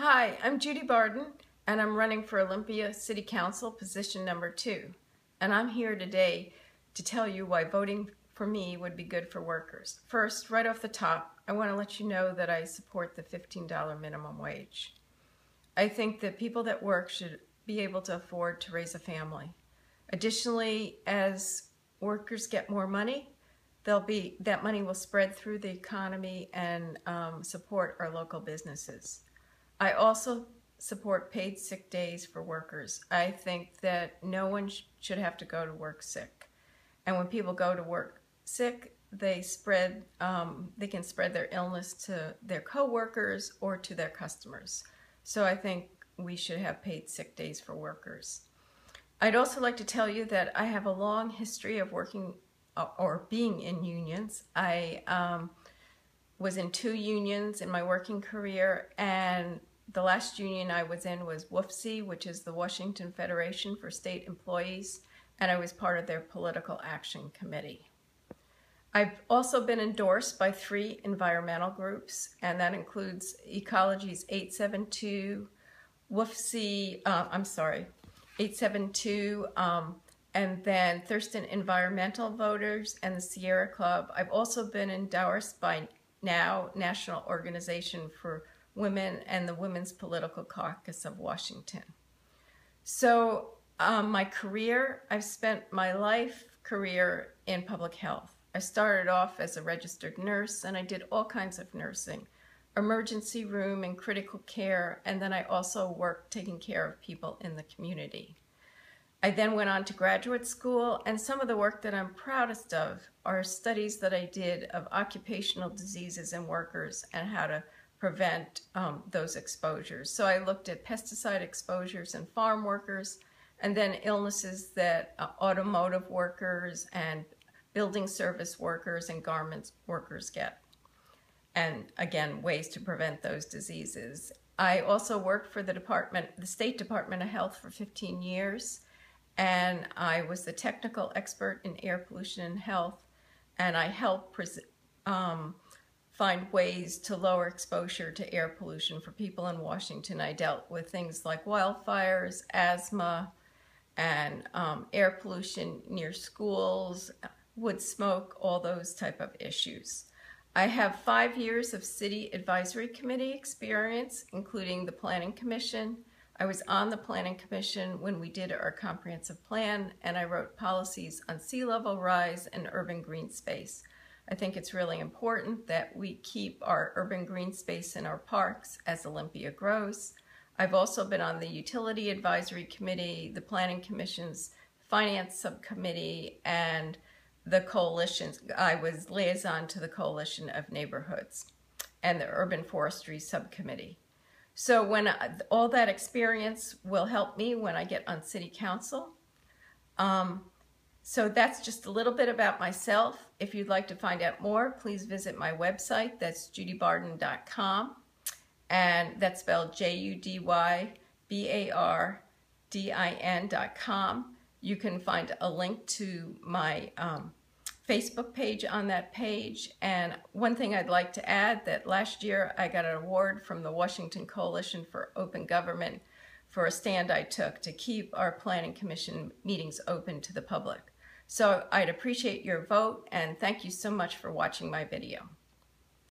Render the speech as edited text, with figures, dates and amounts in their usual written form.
Hi, I'm Judy Barden, and I'm running for Olympia City Council position number 2. And I'm here today to tell you why voting for me would be good for workers. First, right off the top, I want to let you know that I support the $15 minimum wage. I think that people that work should be able to afford to raise a family. Additionally, as workers get more money, that money will spread through the economy and support our local businesses. I also support paid sick days for workers. I think that no one should have to go to work sick. And when people go to work sick, they can spread their illness to their coworkers or to their customers. So I think we should have paid sick days for workers. I'd also like to tell you that I have a long history of working or being in unions. I was in 2 unions in my working career, and the last union I was in was WFSE, which is the Washington Federation for State Employees, and I was part of their Political Action Committee. I've also been endorsed by 3 environmental groups, and that includes Ecology's 872, WFSE, 872, and then Thurston Environmental Voters and the Sierra Club. I've also been endorsed by NOW, National Organization for Women, and the Women's Political Caucus of Washington. So my career, I've spent my life career in public health. I started off as a registered nurse, and I did all kinds of nursing, emergency room and critical care, and then I also worked taking care of people in the community. I then went on to graduate school, and some of the work that I'm proudest of are studies that I did of occupational diseases in workers and how to prevent those exposures. So I looked at pesticide exposures in farm workers, and then illnesses that automotive workers and building service workers and garment workers get. And again, ways to prevent those diseases. I also worked for the State Department of Health for 15 years, and I was the technical expert in air pollution and health, and I helped find ways to lower exposure to air pollution for people in Washington. I dealt with things like wildfires, asthma, and air pollution near schools, wood smoke, all those type of issues. I have 5 years of City Advisory Committee experience, including the Planning Commission. I was on the Planning Commission when we did our comprehensive plan, and I wrote policies on sea level rise and urban green space. I think it's really important that we keep our urban green space in our parks as Olympia grows. I've also been on the Utility Advisory Committee, the Planning Commission's Finance Subcommittee, and the coalition. I was liaison to the Coalition of Neighborhoods and the Urban Forestry Subcommittee. So all that experience will help me when I get on City Council. So that's just a little bit about myself. If you'd like to find out more, please visit my website. That's judybarden.com, and that's spelled JUDYBARDIN.com. You can find a link to my Facebook page on that page. And one thing I'd like to add, that last year I got an award from the Washington Coalition for Open Government for a stand I took to keep our Planning Commission meetings open to the public. So I'd appreciate your vote, and thank you so much for watching my video.